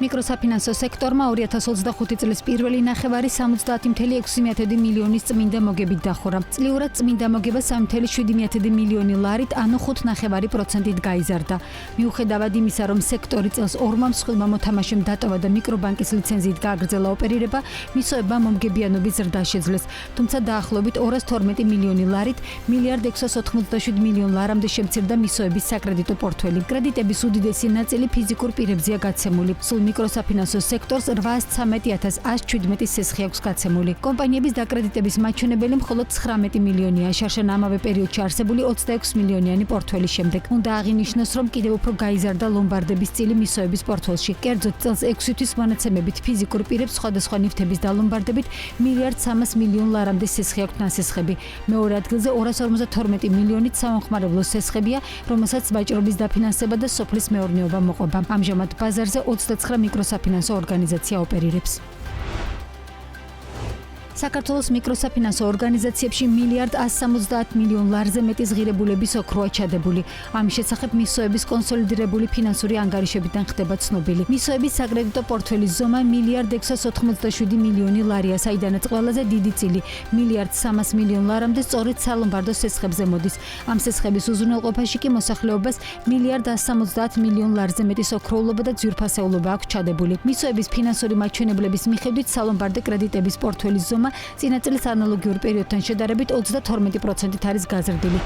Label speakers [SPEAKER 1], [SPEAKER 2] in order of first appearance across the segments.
[SPEAKER 1] მიკროსაფინანსო სექტორმა 2025 წლის პირველი ნახევარი 70.6 მილიონის წმინდა მოგებით დახურა. წლიურად წმინდა მოგება 3.7 მილიონი ლარით, ანუ 5.9%-ით გაიზარდა. მიუხედავად იმისა, რომ სექტორი წელს ორმა მსხვილმა მოთამაშემ დატოვა და მიკრობანკის ლიცენზიით გააგრძელა ოპერირება, მისოებმა მომგებიანობის ზრდა შეძლეს. თუმცა დაახლოებით 212 მილიონი ლარით, 1.687 მილიონ ლარამდე შემცირდა მისოების საკრედიტო პორტფელი. კრედიტების უდიდესი ნაწილი ფიზიკურ პირებზეა გაცემული. სულ მიკროსაფინანსო სექტორს 813.117 სესხი აქვს გაცემული. კომპანიების დაკრედიტების მაჩვენებელი მხოლოდ 19 მილიონია, შარშან ამავე პერიოდში არსებული 26 მილიონიანი პორტფელის შემდეგ. უნდა აღინიშნოს, რომ კიდევ უფრო გაიზარდა ლომბარდების წილი მისოების პორტფელში. კერძოდ წელს 6 თვის მონაცემებით ფიზიკურ პირებს სხვადასხვა ნივთების დალომბარდებით 1.3 მილიონ ლარამდე სესხი აქვთ ნასესხები. მეორე ადგილზე 252 მილიონით სამომხმარებლო სესხებია, რომელსაც ვაჭრობის დაფინანსება და სოფლის მეურნეობა მოყვება. ამჟამად ბაზარზე 29 მიკროსაფინანსო ორგანიზაცია ოპერირებს. საქართველოს მიკროსაფინანსო ორგანიზაციებში 1.170 მილიონ ლარზე მეტი ზღირებულების ოქროა ჩადებული. ამის შესახებ მისოების კონსოლიდირებული ფინანსური ანგარიშებიდან ხდება ცნობილი. მისოების საკრედიტო პორტფელის ზომა 1.687 მილიონი ლარია, საიდანაც ყველაზე დიდი წილი 1.3 მილიონ ლარამდე სწორედ სალომბარდო სესხებზე მოდის. ამ სესხების უზრუნველყოფაში კი მოსახლეობას 1.170 მილიონ ლარზე მეტი ოქროულობა და ძვირფასეულობა აქვს ჩადებული. მისოების ფინანსური მაჩვენებლების მიხედვით სალომბარდო კრედიტების პორტფელის ზომა წინა წლის ანალოგიურ პერიოდთან შედარებით 32%-ით არის გაზრდილი.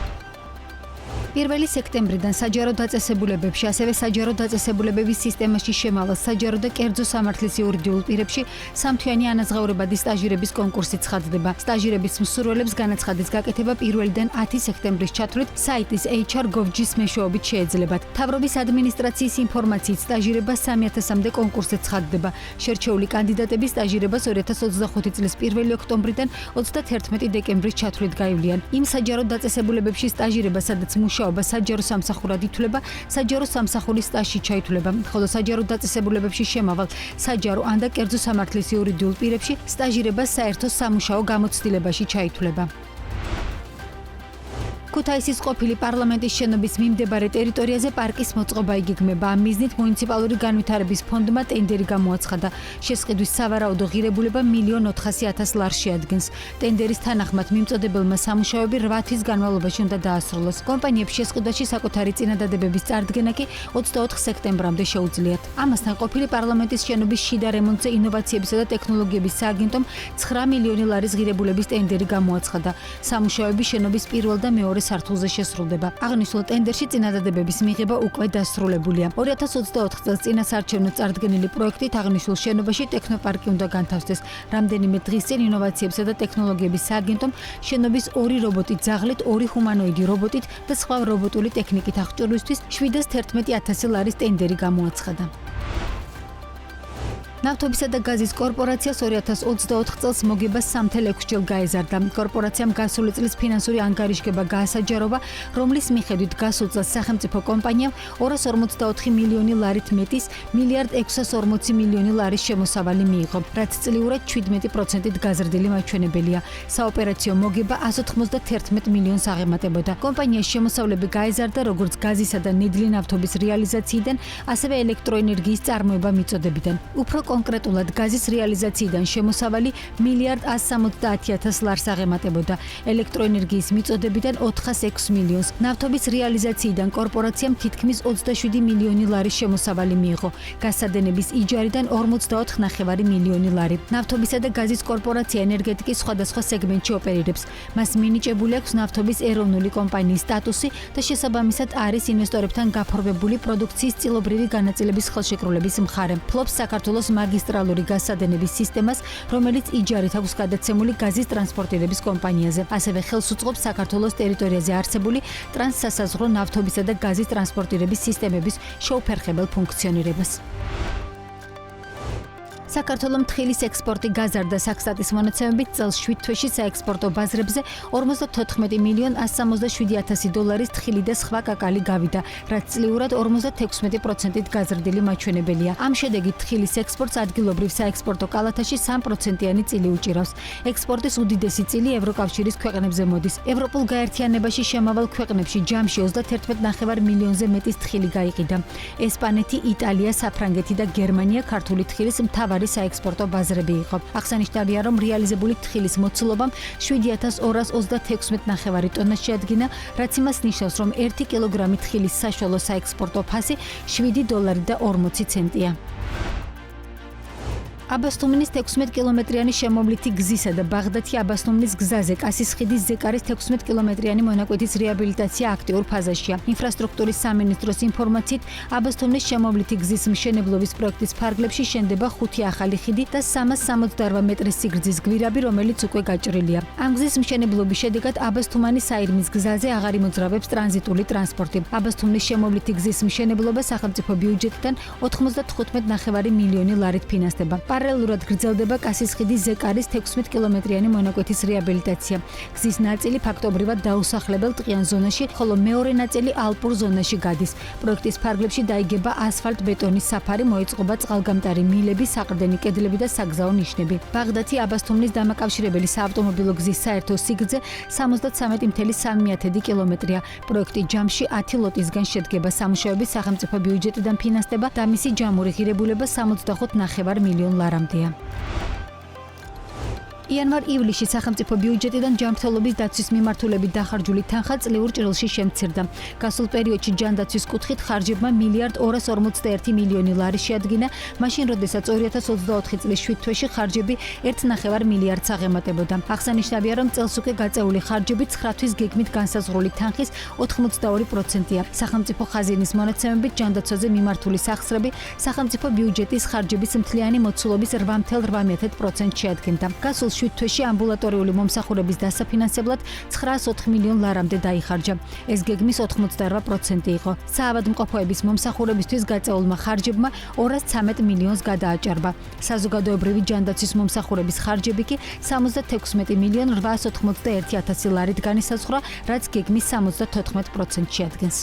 [SPEAKER 1] 1 სექტემბრიდან საჯარო დაწესებულებებში, ასევე საჯარო დაწესებულებების სისტემაში შემავალ საჯარო და კერძო სამართლის იურიდიულ პირებში სამთვიანი ანაზღაურებადი სტაჟირების კონკურსი ცხადდება. სტაჟირების მსურველებს განაცხადის გაკეთება 1-დან 10 სექტემბრის ჩათვლით საიტის HR.gov.gis მეშვეობით შეეძლებათ. მთავრობის ადმინისტრაციის ინფორმაციით სტაჟირება 3000-მდე კონკურსზე ცხადდება. შერჩეული კანდიდატები სტაჟირებას 2025 წლის 1 ოქტომბრიდან 31 დეკემბრის ჩათვლით გაივლიან. იმ საჯარო დაწესებულებებში სტაჟირება, სადაც საჯარო სამსახურად ითვლება, საჯარო სამსახურის სტაჟში ჩაითვლება, ხოლო საჯარო დაწესებულებებში შემავალ საჯარო ან და კერძო სამართლის იურიდიულ პირებში სტაჟირება საერთო სამუშაო გამოცდილებაში ჩაითვლება. ქუთაისის ყოფილი პარლამენტის შენობის მიმდებარე ტერიტორიაზე პარკის მოწყობა იგეგმება. ამ მიზნით მუნიციპალური განვითარების ფონდმა ტენდერი გამოაცხადა. შესყიდვის სავარაუდო ღირებულება 1.400.000 ლარს შეადგენს. ტენდერის თანახმად მიმწოდებელმა სამუშაოები 8 თვის განმავლობაში უნდა დაასრულოს. კომპანიებს შესყიდვაში საკუთარი წინადადებების წარდგენა კი 24 სექტემბრამდე შეუძლიათ. ამასთან ყოფილი პარლამენტის შენობის შიდა რემონტზე ინოვაციებისა და ტექნოლოგიების სააგენტომ 9 მილიონი ლარის ღირებულების ტენდერი გამოაცხადა. სამუშაოები შენობის პირველ და მეორე სართულზე შესრულდება. აღნიშნულ ტენდერში წინადადებების მიღება უკვე დასრულებულია. 2024 წელს წინასარჩევნო წარდგენილი პროექტით აღნიშნულ შენობაში ტექნოპარკი უნდა განთავსდეს. რამდენიმე დღის წინ ინოვაციებსა და ტექნოლოგიების სააგენტომ შენობის 2 რობოტი ძაღლით, 2 ჰუმანოიდი რობოტით და სხვა რობოტული ტექნიკით აღჭურვისთვის 711.000 ლარის ტენდერი გამოაცხადა. ნავთობისა და გაზის კორპორაციას 2024 წელს მოგება 3.6 ჯერ გაეზარდა. კორპორაციამ გასული წლის ფინანსური ანგარიშგება გაასაჯაროვა, რომლის მიხედვით გასულ წელს სახელმწიფო კომპანიამ 254 მილიონი ლარით მეტის 1.640 მილიონი ლარის შემოსავალი მიიღო, რაც წლიურად 17%-ით გაზრდილი მაჩვენებელია. საოპერაციო მოგება 191 მილიონს აღემატებოდა. კომპანიას შემოსავლები გაეზარდა როგორც გაზისა და ნედლი ნავთობის რეალიზაციიდან, ასევე ელექტროენერგიის წარმოება მიწოდებიდან. უფრო კონკრეტულად გაზის რეალიზაციიდან შემოსავალი 1.170.000 ლარს აღემატებოდა, ელექტროენერგიის მიწოდებიდან 406 მილიონს. ნავთობის რეალიზაციიდან კორპორაციამ თითქმის 27 მილიონი ლარის შემოსავალი მიიღო, გასადენების იჯარიდან 44.5 მილიონი ლარი. ნავთობისა და გაზის კორპორაცია ენერგეტიკის სხვადასხვა სეგმენტში ოპერირებს. მას მინიჭებული აქვს ნავთობის ეროვნული კომპანიის სტატუსი და შესაბამისად არის ინვესტორებთან გაფორმებული პროდუქციის წილობრივი განაწილების ხელშეკრულების მხარე. ფლობს საქართველოს მაგისტრალური გასადენების სისტემას, რომელიც იჯარით აქვს გადაცემული გაზის ტრანსპორტირების კომპანიაზე. ასევე ხელს უწყობს საქართველოს ტერიტორიაზე არსებული ტრანსსასაზღვრო ნავთობისა და გაზის ტრანსპორტირების სისტემების შეუფერხებელ ფუნქციონირებას. საქართველოს მთილის ექსპორტი გაზარდა საქსტატის მონაცემებით წელს 7 თვეში საექსპორტო ბაზრებზე 54,177,000 დოლარის თხილი და სხვა კაკალი გავიდა, რაც წლიურად 56%-ით გაზრდილი მაჩვენებელია. ამ შედეგით თხილის ექსპორტს ადგილობრივ საექსპორტო კალათაში 3%-იანი წილი უჭირავს. ექსპორტის უდიდესი წილი ევროკავშირის ქვეყნებზე მოდის. ევროპულ გაერთიანებაში შემავალ ქვეყნებში ჯამში 31,5 მილიონზე მეტის თხილი გაიყიდა. ესპანეთი, იტალია, საფრანგეთი და გერმანია ქართული თხილის მთავარი საექსპორტო ბაზრები იყო. აღსანიშნავია, რომ რეალიზებული თხილის მოცულობამ 7,236 ტონას შეადგინა, რაც იმას ნიშნავს, რომ 1 კილოგრამი თხილის საშუალო საექსპორტო ფასი $7.40. აბასთუმნის 16 კილომეტრიანი შემოვლითი გზისა და ბაღდათი-აბასთუმნის გზაზე კასის ხიდის ზეკარის 16 კილომეტრიანი მონაკვეთის რეაბილიტაცია აქტიურ ფაზაშია. ინფრასტრუქტურის სამინისტროს ინფორმაციით, აბასთუმნის შემოვლითი გზის მშენებლობის პროექტის ფარგლებში შენდება 5 ახალი ხიდი და 368 მეტრის სიგრძის გვირაბი, რომელიც უკვე გაჭრილია. ამ გზის მშენებლობის შედეგად აბასთუმანის საირმის გზაზე აღარ იმოძრავებს ტრანზიტული ტრანსპორტი. აბასთუმნის შემოვლითი გზის მშენებლობა სახელმწიფო ბიუჯეტიდან 95,9 მილიონი ლარით ფინანსდება. პარალელურად გრძელდება კასის ხიდის ზეკარის 16 კილომეტრიანი მონაკვეთის რეაბილიტაცია. გზის ნაწილი ფაქტობრივად დაუსახლებელ ტყიან ზონაში, ხოლო მეორე ნაწილი ალპურ ზონაში გადის. პროექტის ფარგლებში დაიგება ასფალტ-ბეტონის საფარი, მოეწყობა წყალგამტარი მილები, საყრდენი კედლები და საგზაო ნიშნები. ბაღდათი-აბასთუმნის დამაკავშირებელი საავტომობილო გზის საერთო სიგრძე 73,3 კილომეტრია. პროექტი ჯამში 10 ლოტისგან შედგება. სამუშაოების სახელმწიფო ბიუჯეტიდან ფინანსდება და მისი ჯამური ღირებულება 65,9 მილიონ ლარამდეა. იანვარ-ივლისში სახელმწიფო ბიუჯეტიდან ჯანმრთელობის დაცვის მიმართულებით დახარჯული თანხა წლიურ ჭრილში შემცირდა. გასულ პერიოდში ჯანდაცვის კუთხით ხარჯებმა $1,241 მილიონი ლარი შეადგინა, მაშინ როდესაც 2024 წლის 7 თვეში ხარჯები 1,9 მილიარდს აღემატებოდა. აღსანიშნავია, რომ წელს უკვე გაწეული ხარჯები 9 თვის გეგმით განსაზღვრული თანხის 82%-ია. სახელმწიფო ხაზინის მონაცემებით ჯანდაცვაზე მიმართული სახსრები სახელმწიფო ბიუჯეტის ხარჯების მთლიანი მოცულობის 8,8% შეადგენდა. გასულ 7 თვეში ამბულატორიული მომსახურების დასაფინანსებლად 904 მილიონ ლარამდე დაიხარჯა. ეს გეგმის 88% იყო. საავადმყოფოების მომსახურებისთვის გაწეულმა ხარჯებმა 213 მილიონს გადააჭარბა. საზოგადოებრივი ჯანდაცვის მომსახურების ხარჯები კი 76 მილიონ 891,000 ლარით განისაზღვრა, რაც გეგმის 74% შეადგენს.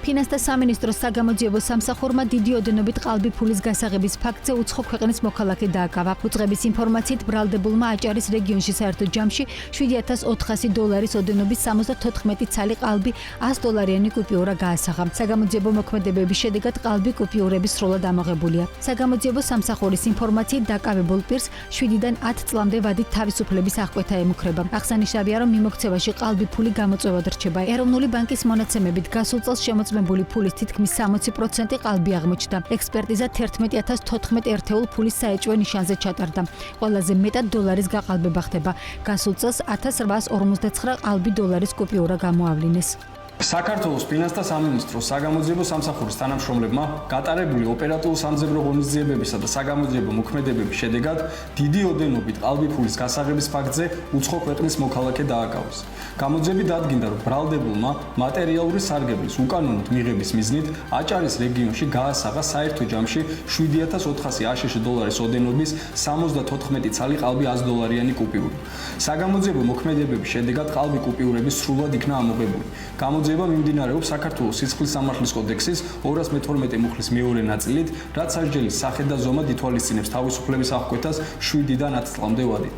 [SPEAKER 1] ფინანსთა სამინისტროს საგამოძიებო სამსახურმა დიდი ოდენობით ყალბი ფულის გასაღების ფაქტზე უცხო ქვეყნის მოქალაქე დააკავა. უწყების ინფორმაციით, ბრალდებულმა აჭარის რეგიონში საერთო ჯამში $7,400 ოდენობის 74 ცალი ყალბი $100-იანი კუპიურა გაასაღა. საგამოძიებო მოქმედებების შედეგად ყალბი კუპიურები სრულად ამოღებულია. საგამოძიებო სამსახურის ინფორმაციით, დაკავებულ პირს 7-დან 10 წლამდე ვადით თავისუფლების აღკვეთა ემუქრება. აღსანიშნავია, რომ მიმოქცევაში ყალბი ფული გამოწვევად რჩება. ეროვნული ბანკის მონაცემებით გასულ წელს მოწმებული ფულის თითქმის 60% ყალბი აღმოჩნდა. ექსპერტიზა 11,014 ერთეულ ფულის საეჭვო ნიშანზე ჩატარდა. ყველაზე მეტად დოლარის გაყალბება ხდება. გასულ წელს 1859 ყალბი დოლარის კუპიურა გამოავლინეს.
[SPEAKER 2] საქართველოს ფინანსთა სამინისტროს საგამოძიებო სამსახურის თანამშრომლებმა გატარებული ოპერატიულ-სამძებრო ღონისძიებებისა და საგამოძიებო მოქმედებების შედეგად დიდი ოდენობით ყალბი ფულის გასაღების ფაქტზე უცხო ქვეყნის მოქალაქე დააკავეს. გამოძიებით დადგინდა, რომ ბრალდებულმა მატერიალური სარგებლის უკანონოდ მიღების მიზნით აჭარის რეგიონში გაასაღა საერთო ჯამში $7,400 აშშ ოდენობის 74 ცალი ყალბი $100-იანი კუპიური. საგამოძიებო მოქმედებების შედეგად ყალბი კუპიურები სრულად იქნა ამოღებული. გამოძიება მიმდინარეობს საქართველოს სისხლის სამართლის კოდექსის 212 მუხლის მეორე ნაწილით, რაც სასჯელის სახე და ზომად ითვალისწინებს თავისუფლების აღკვეთას 7-დან 10 წლამდე ვადით.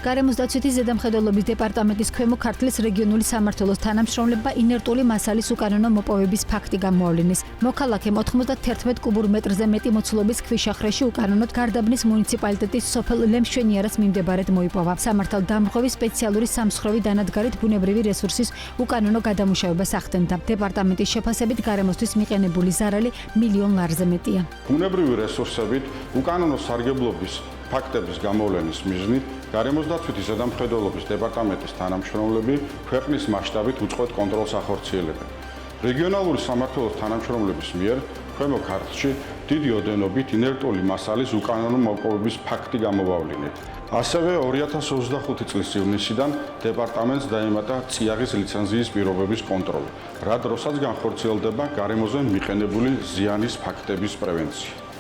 [SPEAKER 1] გარემოს დაცვითი ზედამხედველობის დეპარტამენტის ქვემო ქართლის რეგიონული სამმართველოს თანამშრომლებმა ინერტული მასალის უკანონო მოპოვების ფაქტი გამოავლინეს. მოქალაქემ 91 კუბურ მეტრზე მეტი მოცულობის ქვიშახრეში უკანონოდ გარდაბნის მუნიციპალიტეტის სოფელ ლემშვენიარას მიმდებარედ მოიპოვა. სამართალდამხმოვი სპეციალური სამსხვრევი დანადგარით ბუნებრივი რესურსის უკანონო გადამუშავებას ახდენდა. დეპარტამენტის შეფასებით გარემოსთვის მიყენებული ზარალი $1,000,000 ლარზე მეტია.
[SPEAKER 3] ბუნებრივი რესურსებით უკანონო სარგებლობის ფაქტების გამოვლენის მიზნით გარემოს დაცვითი ზედამხედველობის დეპარტამენტის თანამშრომლები ქვეყნის მასშტაბით უწყვეტ კონტროლს ახორციელებენ. რეგიონალური სამმართველოს თანამშრომლების მიერ ქვემო ქართლში დიდი ოდენობით ინერტული მასალის უკანონო მოპოვების ფაქტი გამოავლინეთ. ასევე 2025 წლის ივნისიდან დეპარტამენტს დაემატა წიაღის ლიცენზიის პირობების კონტროლი, რა დროსაც განხორციელდება გარემოზე მიყენებული ზიანის ფაქტების პრევენცია.